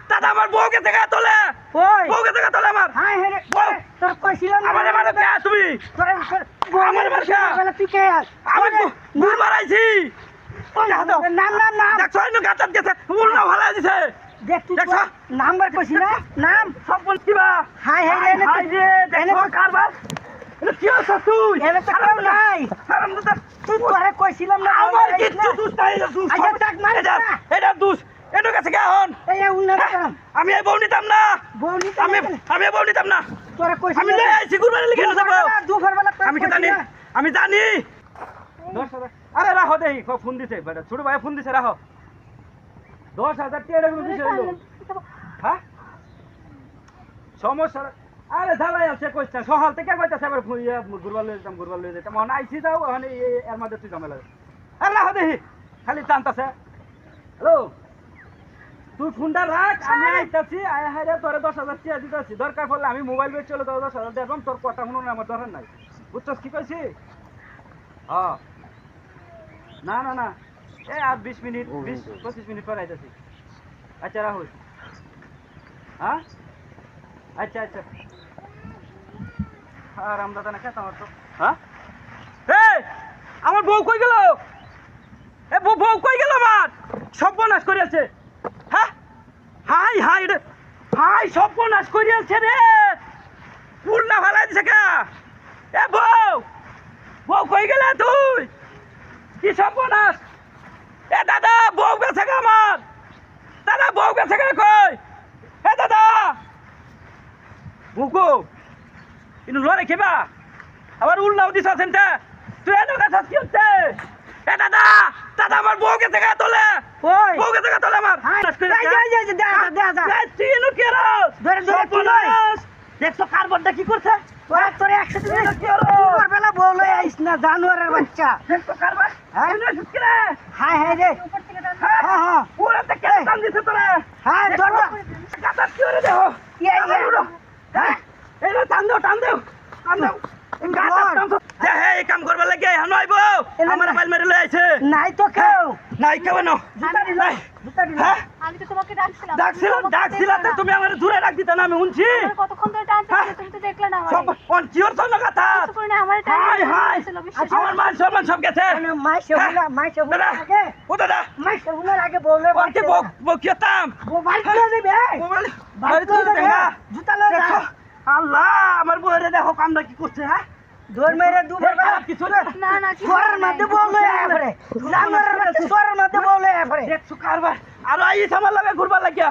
দাদা আমার বউকে থেকে তোলে ওই বউকে থেকে তোলে আমার হাই হে রে বউ তোর কইছিলাম না আমার মারো কে তুমি তোর আমার বাসা। বলে তুই কে আস আমি গুড় মারাইছি নাম নাম নাম দেখছো ইনো গাছত গেছে উল্টা ভালো দিছে দেখ তুই দেখছো? নাম্বার কইছিস না নাম সব বলছিবা হাই হে রে হাই রে দেখো কারবার এটা কি হচ্ছে তুই এনে তো কেউ নাই হারাম দাদা তুই তোরে কইছিলাম না আমার কিচ্ছু দুষ নাই এটা দুষ আচ্ছা, টাক মারিস এটা না। এটা দুষ এটো কাছে কে হন এই উন্নত কাম আমি এই বউ নিতাম না বউনি আমি এই বউ নিতাম না তোরে আমি কইছিলাম লই আইছি গুরবানি লিখে যাব দুপুরবেলা আমি কি জানি আমি জানি 10,000 আরে রাখো দেই ফোন দিছে বেটা ছোট ভাই ফোন দিছে রাখো 10,000 টাকা গুলো দিছে হলো হ্যাঁ সমস্যা আরে ঝালাই আছে কইছ সহাল থেকে কইতাছে আবার গুরবাল লই যেতাম মন আইছি যাও মানে এর মধ্যে তুই ঝামেলা আরে রাখো দেই খালি টানতাছে হ্যালো তুই ফোনটা রাখ আমি আইতাছি আয় হায় রে তোরে 10,000 টাকা দিতাছি দরকার পড়লে আমি মোবাইল বেচ চলে তোর 10,000 দেবম তোর কথা শুনো না আমার দরকার নাই বুঝছস কি কইছি হ্যাঁ না না না এই আর 20 মিনিট 25 মিনিট পর আইতাছি আচ্ছা রাহুল হ্যাঁ আচ্ছা আচ্ছা আর আমরা তো না খেতাম তো হ্যাঁ এই আমার বউ কই গেল এ বউ কই গেল আমার সর্বনাশ করিয়াছে হ্যাঁ হাই হাই রে হাই সর্বনাশ করিয়াছে রে পুরনা ভালাই দিছে কে এ বউ কই গেল তুই কি সর্বনাশ এ দাদা বউ গেছে কে আমার দাদা বউ গেছে কে কই এ দাদা বুকু ইনু লরে খেবা আবার উল্লাও দিছ সেনটা তুই এনো কথা কি হচ্ছে এ দাদা দাদা আমার বউ গেছে কে তোলে ওই বউ গেছে কে তোলে আমার তুই এনো কি রস ধরে ধরে তুই লই। দেখছো কারবারটা কি করছে ওরা তোরে একসাথে দুপুরবেলা বউ লই আইস না জানুয়ারের বাচ্চা দেখছো কারবার হ্যাঁ? এনো সুতরে হাই হাই রে হ্যাঁ হ্যাঁ পুরো তে কে টান দিছে তোরে হ্যাঁ দরজা কথা কি করে দেখো ইয়ে, ইয়ে। হ্যাঁ এনো টান দাও টান দাও এই কাম করবার লাগে হানো আইবো আমার মোবাইল মেরে লই আইছে নাই তো কেউ নাই কেন জুতা দিল জুতা দিল হ্যাঁ আমি তো তোমাকে ডাকছিলাম ডাকছিলা তো তুমি আমার দূরে রাখ দিতা না আমি শুনছি আমার কতক্ষণ ধরে টানতেছিলে তুমি তো দেখলে না সব কোন কিওর তো না কথা কিছু করে না আমার হাই হাই আমার মান সম্মান সব গেছে মাই সেগুলা দাদা আগে ও দাদা মাই সেগুলার আগে বউলে ওকে বকিয়াতাম মোবাইল দিয়ে দিবে মোবাইল বাইরে তুই দিয়ে দেখা জুতা লই যা আল্লাহ আমার বউরে দেখো কামটা কি করছে হ্যাঁ দৌড় মেরে দুপুরবেলা কিছু না না না কি সোয়ারের মধ্যে বউলে আফরে জানুয়ারের বাচ্চা সোয়ারের মধ্যে বউলে আফরে দেখছো কারবার আর আইস আমার লাগে ঘুরবার লাগিয়া